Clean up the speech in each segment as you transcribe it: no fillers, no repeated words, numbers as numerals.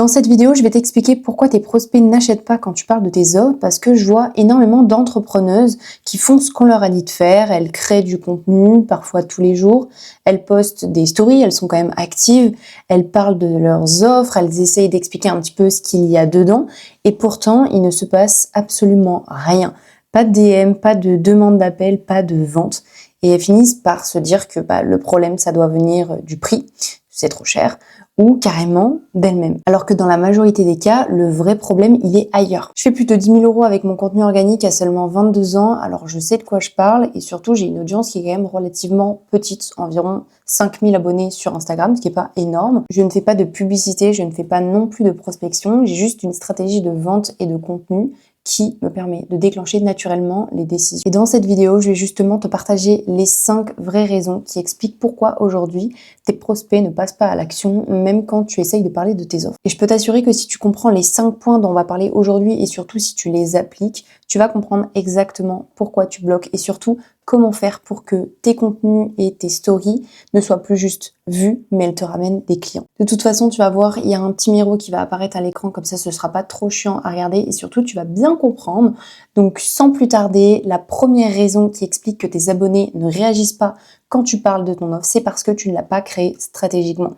Dans cette vidéo, je vais t'expliquer pourquoi tes prospects n'achètent pas quand tu parles de tes offres, parce que je vois énormément d'entrepreneuses qui font ce qu'on leur a dit de faire. Elles créent du contenu, parfois tous les jours. Elles postent des stories, elles sont quand même actives. Elles parlent de leurs offres, elles essayent d'expliquer un petit peu ce qu'il y a dedans. Et pourtant, il ne se passe absolument rien. Pas de DM, pas de demande d'appel, pas de vente. Et elles finissent par se dire que le problème, ça doit venir du prix, c'est trop cher, ou carrément d'elles-mêmes. Alors que dans la majorité des cas, le vrai problème, il est ailleurs. Je fais plus de 10 000 € avec mon contenu organique à seulement 22 ans, alors je sais de quoi je parle, et surtout, j'ai une audience qui est quand même relativement petite, environ 5 000 abonnés sur Instagram, ce qui est pas énorme. Je ne fais pas de publicité, je ne fais pas non plus de prospection, j'ai juste une stratégie de vente et de contenu qui me permet de déclencher naturellement les décisions. Et dans cette vidéo, je vais justement te partager les 5 vraies raisons qui expliquent pourquoi aujourd'hui tes prospects ne passent pas à l'action, même quand tu essayes de parler de tes offres. Et je peux t'assurer que si tu comprends les 5 points dont on va parler aujourd'hui et surtout si tu les appliques, tu vas comprendre exactement pourquoi tu bloques et surtout comment faire pour que tes contenus et tes stories ne soient plus juste vus, mais elles te ramènent des clients. De toute façon, tu vas voir, il y a un petit miro qui va apparaître à l'écran, comme ça ce sera pas trop chiant à regarder et surtout tu vas bien comprendre. Donc sans plus tarder, la première raison qui explique que tes abonnés ne réagissent pas quand tu parles de ton offre, c'est parce que tu ne l'as pas créé stratégiquement.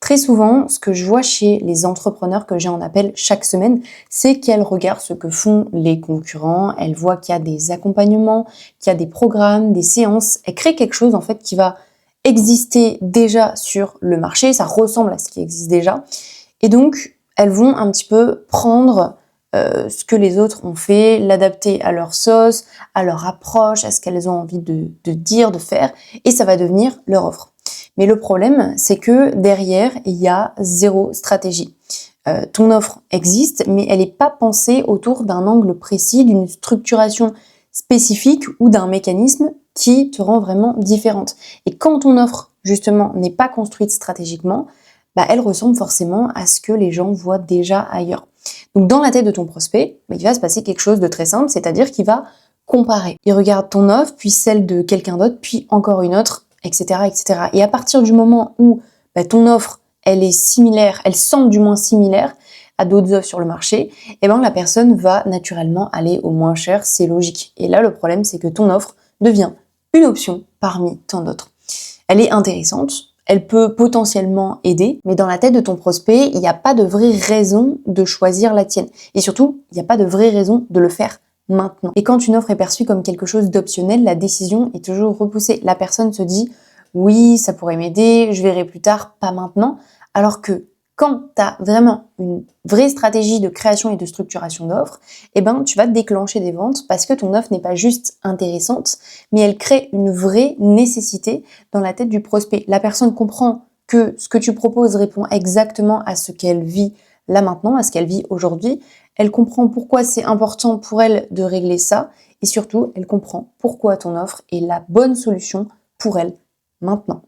Très souvent, ce que je vois chez les entrepreneurs que j'ai en appel chaque semaine, c'est qu'elles regardent ce que font les concurrents, elles voient qu'il y a des accompagnements, qu'il y a des programmes, des séances, elles créent quelque chose en fait qui va exister déjà sur le marché, ça ressemble à ce qui existe déjà, et donc elles vont un petit peu prendre ce que les autres ont fait, l'adapter à leur sauce, à leur approche, à ce qu'elles ont envie de dire, de faire, et ça va devenir leur offre. Mais le problème, c'est que derrière, il y a zéro stratégie. Ton offre existe, mais elle n'est pas pensée autour d'un angle précis, d'une structuration spécifique ou d'un mécanisme qui te rend vraiment différente. Et quand ton offre, justement, n'est pas construite stratégiquement, elle ressemble forcément à ce que les gens voient déjà ailleurs. Donc dans la tête de ton prospect, il va se passer quelque chose de très simple, c'est-à-dire qu'il va comparer. Il regarde ton offre, puis celle de quelqu'un d'autre, puis encore une autre, etc., etc. Et à partir du moment où ton offre, elle est similaire, elle semble du moins similaire à d'autres offres sur le marché, la personne va naturellement aller au moins cher, c'est logique. Et là, le problème, c'est que ton offre devient une option parmi tant d'autres. Elle est intéressante, elle peut potentiellement aider, mais dans la tête de ton prospect, il n'y a pas de vraie raison de choisir la tienne. Et surtout, il n'y a pas de vraie raison de le faire maintenant. Et quand une offre est perçue comme quelque chose d'optionnel, la décision est toujours repoussée. La personne se dit « oui, ça pourrait m'aider, je verrai plus tard, pas maintenant », alors que quand tu as vraiment une vraie stratégie de création et de structuration d'offres, tu vas déclencher des ventes parce que ton offre n'est pas juste intéressante, mais elle crée une vraie nécessité dans la tête du prospect. La personne comprend que ce que tu proposes répond exactement à ce qu'elle vit là maintenant, à ce qu'elle vit aujourd'hui. Elle comprend pourquoi c'est important pour elle de régler ça et surtout, elle comprend pourquoi ton offre est la bonne solution pour elle maintenant.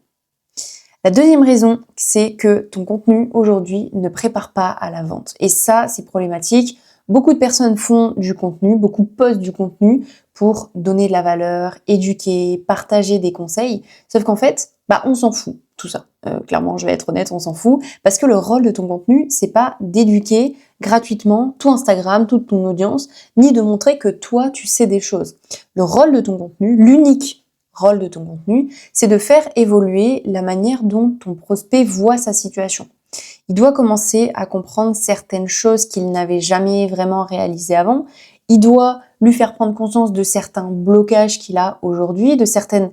La deuxième raison, c'est que ton contenu aujourd'hui ne prépare pas à la vente. Et ça, c'est problématique. Beaucoup de personnes font du contenu, beaucoup postent du contenu pour donner de la valeur, éduquer, partager des conseils. Sauf qu'en fait, on s'en fout, tout ça. Clairement, je vais être honnête, on s'en fout. Parce que le rôle de ton contenu, c'est pas d'éduquer gratuitement tout Instagram, toute ton audience, ni de montrer que toi, tu sais des choses. Le rôle de ton contenu, l'unique rôle de ton contenu, c'est de faire évoluer la manière dont ton prospect voit sa situation. Il doit commencer à comprendre certaines choses qu'il n'avait jamais vraiment réalisées avant. Il doit lui faire prendre conscience de certains blocages qu'il a aujourd'hui, de certaines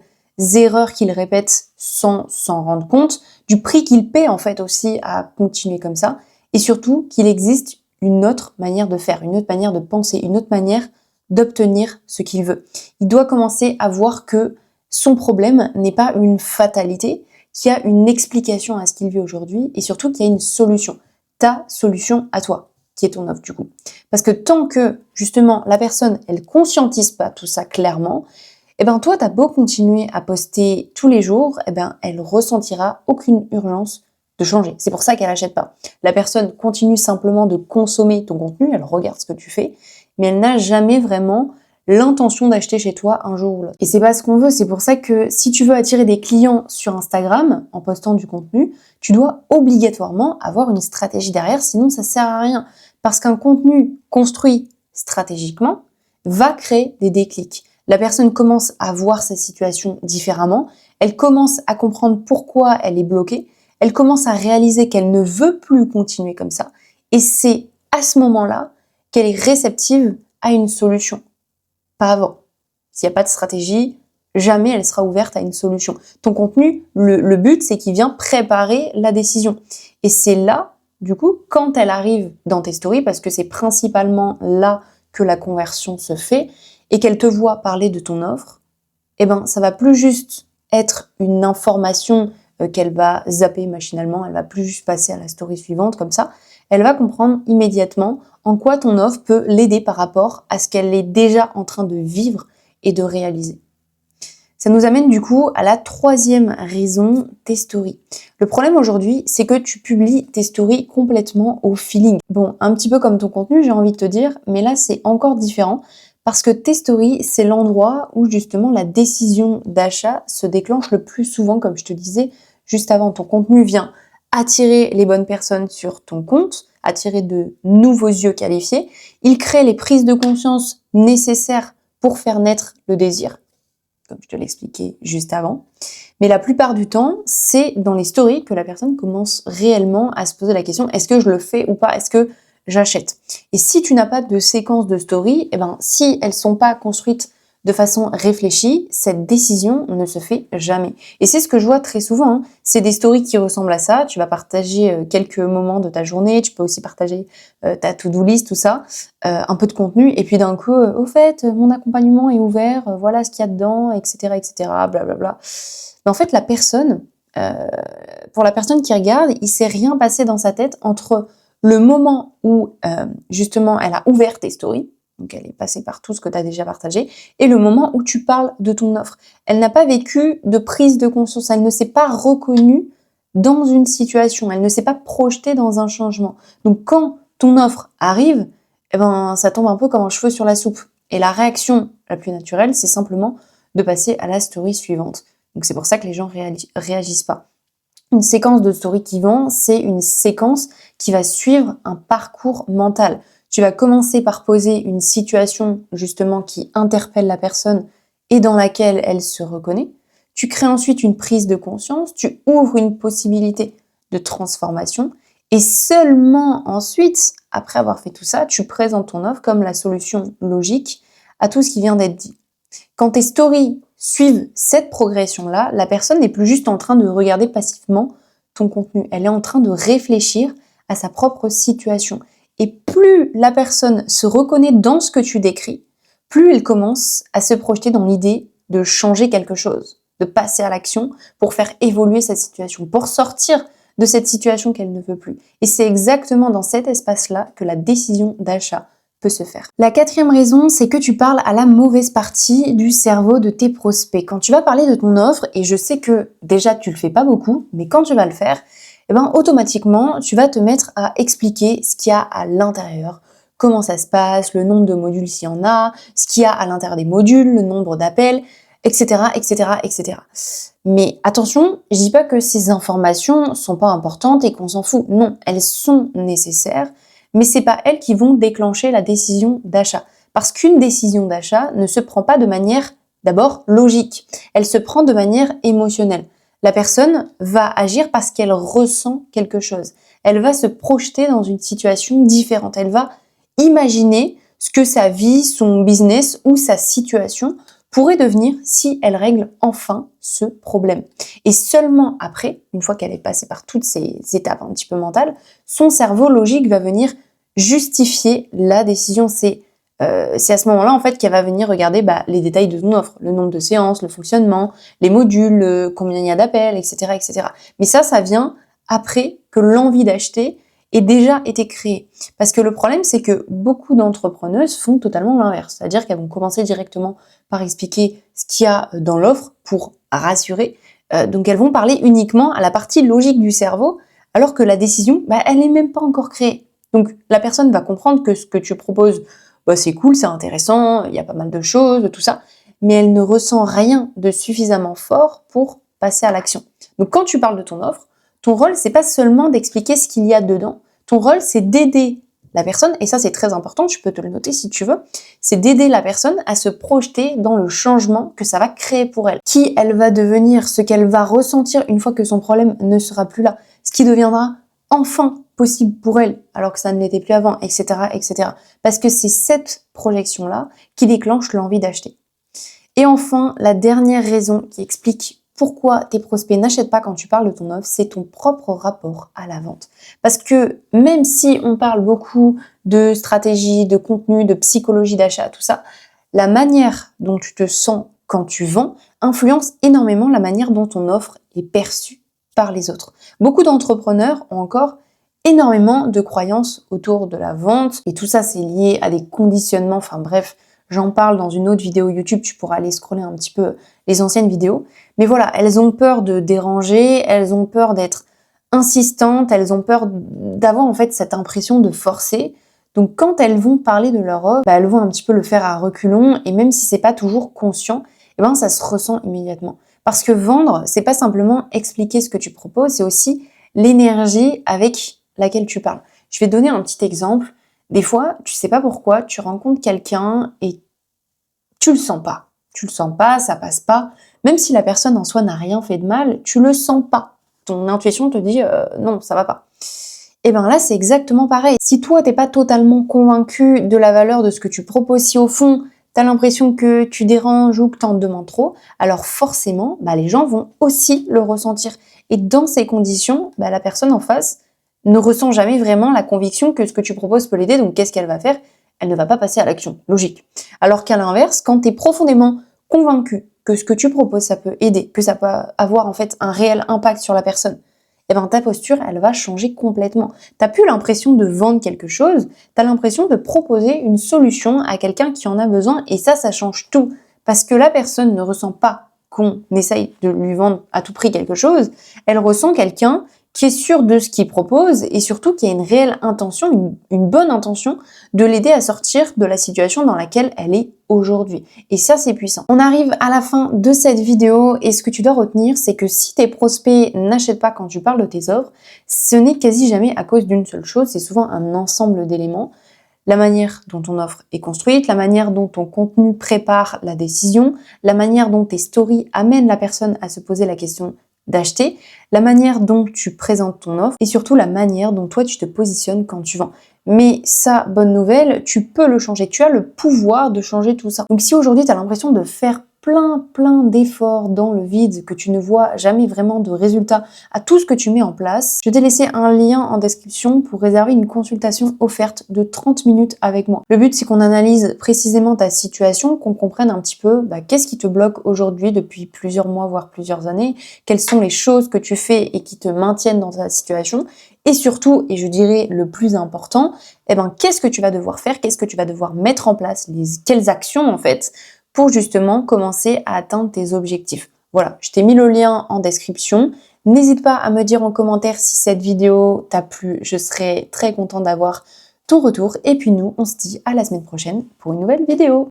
erreurs qu'il répète sans s'en rendre compte, du prix qu'il paie en fait aussi à continuer comme ça, et surtout qu'il existe une autre manière de faire, une autre manière de penser, une autre manière d'obtenir ce qu'il veut. Il doit commencer à voir que son problème n'est pas une fatalité, qu'il y a une explication à ce qu'il vit aujourd'hui et surtout qu'il y a une solution. Ta solution à toi, qui est ton offre du coup. Parce que tant que, justement, la personne, elle conscientise pas tout ça clairement, toi, t'as beau continuer à poster tous les jours, elle ressentira aucune urgence de changer. C'est pour ça qu'elle n'achète pas. La personne continue simplement de consommer ton contenu, elle regarde ce que tu fais, mais elle n'a jamais vraiment l'intention d'acheter chez toi un jour ou l'autre. Et c'est pas ce qu'on veut, c'est pour ça que si tu veux attirer des clients sur Instagram en postant du contenu, tu dois obligatoirement avoir une stratégie derrière, sinon ça sert à rien. Parce qu'un contenu construit stratégiquement va créer des déclics. La personne commence à voir sa situation différemment, elle commence à comprendre pourquoi elle est bloquée, elle commence à réaliser qu'elle ne veut plus continuer comme ça, et c'est à ce moment-là qu'elle est réceptive à une solution. Pas avant. S'il n'y a pas de stratégie, jamais elle sera ouverte à une solution. Ton contenu, le but, c'est qu'il vient préparer la décision. Et c'est là, du coup, quand elle arrive dans tes stories, parce que c'est principalement là que la conversion se fait, et qu'elle te voit parler de ton offre, eh ben, ça va plus juste être une information qu'elle va zapper machinalement, elle va plus juste passer à la story suivante comme ça, elle va comprendre immédiatement en quoi ton offre peut l'aider par rapport à ce qu'elle est déjà en train de vivre et de réaliser. Ça nous amène du coup à la troisième raison, tes stories. Le problème aujourd'hui, c'est que tu publies tes stories complètement au feeling. Bon, un petit peu comme ton contenu, j'ai envie de te dire, mais là c'est encore différent parce que tes stories, c'est l'endroit où justement la décision d'achat se déclenche le plus souvent, comme je te disais juste avant. Ton contenu vient attirer les bonnes personnes sur ton compte, attirer de nouveaux yeux qualifiés. Il crée les prises de conscience nécessaires pour faire naître le désir, comme je te l'expliquais juste avant. Mais la plupart du temps, c'est dans les stories que la personne commence réellement à se poser la question, est-ce que je le fais ou pas? Est-ce que j'achète? Et si tu n'as pas de séquence de stories, eh ben, si elles sont pas construites de façon réfléchie, cette décision ne se fait jamais. Et c'est ce que je vois très souvent, hein. C'est des stories qui ressemblent à ça. Tu vas partager quelques moments de ta journée, tu peux aussi partager ta to-do list, tout ça, un peu de contenu, et puis d'un coup, au fait, mon accompagnement est ouvert, voilà ce qu'il y a dedans, etc., etc., blablabla. Mais en fait, la personne, pour la personne qui regarde, il s'est rien passé dans sa tête entre le moment où justement elle a ouvert tes stories, donc elle est passée par tout ce que tu as déjà partagé, et le moment où tu parles de ton offre. Elle n'a pas vécu de prise de conscience, elle ne s'est pas reconnue dans une situation, elle ne s'est pas projetée dans un changement. Donc quand ton offre arrive, eh ben, ça tombe un peu comme un cheveu sur la soupe. Et la réaction la plus naturelle, c'est simplement de passer à la story suivante. Donc c'est pour ça que les gens réagissent pas. Une séquence de story qui vend, c'est une séquence qui va suivre un parcours mental. Tu vas commencer par poser une situation justement qui interpelle la personne et dans laquelle elle se reconnaît. Tu crées ensuite une prise de conscience, tu ouvres une possibilité de transformation et seulement ensuite, après avoir fait tout ça, tu présentes ton offre comme la solution logique à tout ce qui vient d'être dit. Quand tes stories suivent cette progression-là, la personne n'est plus juste en train de regarder passivement ton contenu, elle est en train de réfléchir à sa propre situation. Et plus la personne se reconnaît dans ce que tu décris, plus elle commence à se projeter dans l'idée de changer quelque chose, de passer à l'action pour faire évoluer sa situation, pour sortir de cette situation qu'elle ne veut plus. Et c'est exactement dans cet espace-là que la décision d'achat peut se faire. La quatrième raison, c'est que tu parles à la mauvaise partie du cerveau de tes prospects. Quand tu vas parler de ton offre, et je sais que déjà tu le fais pas beaucoup, mais quand tu vas le faire, eh ben, automatiquement, tu vas te mettre à expliquer ce qu'il y a à l'intérieur, comment ça se passe, le nombre de modules s'il y en a, ce qu'il y a à l'intérieur des modules, le nombre d'appels, etc., etc., etc. Mais attention, je dis pas que ces informations sont pas importantes et qu'on s'en fout. Non, elles sont nécessaires, mais c'est pas elles qui vont déclencher la décision d'achat. Parce qu'une décision d'achat ne se prend pas de manière, d'abord, logique. Elle se prend de manière émotionnelle. La personne va agir parce qu'elle ressent quelque chose. Elle va se projeter dans une situation différente. Elle va imaginer ce que sa vie, son business ou sa situation pourrait devenir si elle règle enfin ce problème. Et seulement après, une fois qu'elle est passée par toutes ces étapes un petit peu mentales, son cerveau logique va venir justifier la décision. C'est à ce moment-là en fait qu'elle va venir regarder les détails de ton offre, le nombre de séances, le fonctionnement, les modules, combien il y a d'appels, etc., etc. Mais ça vient après que l'envie d'acheter ait déjà été créée. Parce que le problème, c'est que beaucoup d'entrepreneuses font totalement l'inverse. C'est-à-dire qu'elles vont commencer directement par expliquer ce qu'il y a dans l'offre pour rassurer. Donc elles vont parler uniquement à la partie logique du cerveau, alors que la décision, elle n'est même pas encore créée. Donc la personne va comprendre que ce que tu proposes, bah, c'est cool, c'est intéressant, il y a pas mal de choses, tout ça, mais elle ne ressent rien de suffisamment fort pour passer à l'action. Donc quand tu parles de ton offre, ton rôle, c'est pas seulement d'expliquer ce qu'il y a dedans, ton rôle, c'est d'aider la personne, et ça c'est très important, tu peux te le noter si tu veux, c'est d'aider la personne à se projeter dans le changement que ça va créer pour elle. Qui elle va devenir, ce qu'elle va ressentir une fois que son problème ne sera plus là, ce qui deviendra enfin possible pour elle, alors que ça ne l'était plus avant, etc., etc. Parce que c'est cette projection-là qui déclenche l'envie d'acheter. Et enfin, la dernière raison qui explique pourquoi tes prospects n'achètent pas quand tu parles de ton offre, c'est ton propre rapport à la vente. Parce que même si on parle beaucoup de stratégie, de contenu, de psychologie d'achat, tout ça, la manière dont tu te sens quand tu vends influence énormément la manière dont ton offre est perçue par les autres. Beaucoup d'entrepreneurs ont encore énormément de croyances autour de la vente et tout ça c'est lié à des conditionnements, enfin bref, j'en parle dans une autre vidéo YouTube, tu pourras aller scroller un petit peu les anciennes vidéos. Mais voilà, elles ont peur de déranger, elles ont peur d'être insistantes, elles ont peur d'avoir en fait cette impression de forcer. Donc quand elles vont parler de leur offre, elles vont un petit peu le faire à reculons et même si c'est pas toujours conscient, ça se ressent immédiatement. Parce que vendre, c'est pas simplement expliquer ce que tu proposes, c'est aussi l'énergie avec laquelle tu parles. Je vais donner un petit exemple. Des fois, tu sais pas pourquoi, tu rencontres quelqu'un et tu le sens pas. Tu le sens pas, ça passe pas. Même si la personne en soi n'a rien fait de mal, tu le sens pas. Ton intuition te dit non, ça va pas. Et ben là, c'est exactement pareil. Si toi, t'es pas totalement convaincu de la valeur de ce que tu proposes, si au fond, t'as l'impression que tu déranges ou que t'en demandes trop, alors forcément, les gens vont aussi le ressentir. Et dans ces conditions, la personne en face ne ressent jamais vraiment la conviction que ce que tu proposes peut l'aider, donc qu'est-ce qu'elle va faire? Elle ne va pas passer à l'action, logique. Alors qu'à l'inverse, quand tu es profondément convaincu que ce que tu proposes, ça peut aider, que ça peut avoir en fait un réel impact sur la personne, ta posture, elle va changer complètement. T'as plus l'impression de vendre quelque chose, t'as l'impression de proposer une solution à quelqu'un qui en a besoin, et ça change tout. Parce que la personne ne ressent pas qu'on essaye de lui vendre à tout prix quelque chose, elle ressent quelqu'un qui est sûr de ce qu'il propose et surtout qui a une réelle intention, une bonne intention de l'aider à sortir de la situation dans laquelle elle est aujourd'hui. Et ça, c'est puissant. On arrive à la fin de cette vidéo et ce que tu dois retenir, c'est que si tes prospects n'achètent pas quand tu parles de tes offres, ce n'est quasi jamais à cause d'une seule chose, c'est souvent un ensemble d'éléments. La manière dont ton offre est construite, la manière dont ton contenu prépare la décision, la manière dont tes stories amènent la personne à se poser la question d'acheter, la manière dont tu présentes ton offre et surtout la manière dont toi tu te positionnes quand tu vends. Mais ça, bonne nouvelle, tu peux le changer, tu as le pouvoir de changer tout ça. Donc si aujourd'hui tu as l'impression de faire plein d'efforts dans le vide, que tu ne vois jamais vraiment de résultat à tout ce que tu mets en place, je t'ai laissé un lien en description pour réserver une consultation offerte de 30 minutes avec moi. Le but, c'est qu'on analyse précisément ta situation, qu'on comprenne un petit peu qu'est-ce qui te bloque aujourd'hui depuis plusieurs mois, voire plusieurs années, quelles sont les choses que tu fais et qui te maintiennent dans ta situation, et surtout, et je dirais le plus important, qu'est-ce que tu vas devoir faire, qu'est-ce que tu vas devoir mettre en place, quelles actions en fait, pour justement commencer à atteindre tes objectifs. Voilà, je t'ai mis le lien en description. N'hésite pas à me dire en commentaire si cette vidéo t'a plu, je serai très contente d'avoir ton retour. Et puis nous, on se dit à la semaine prochaine pour une nouvelle vidéo.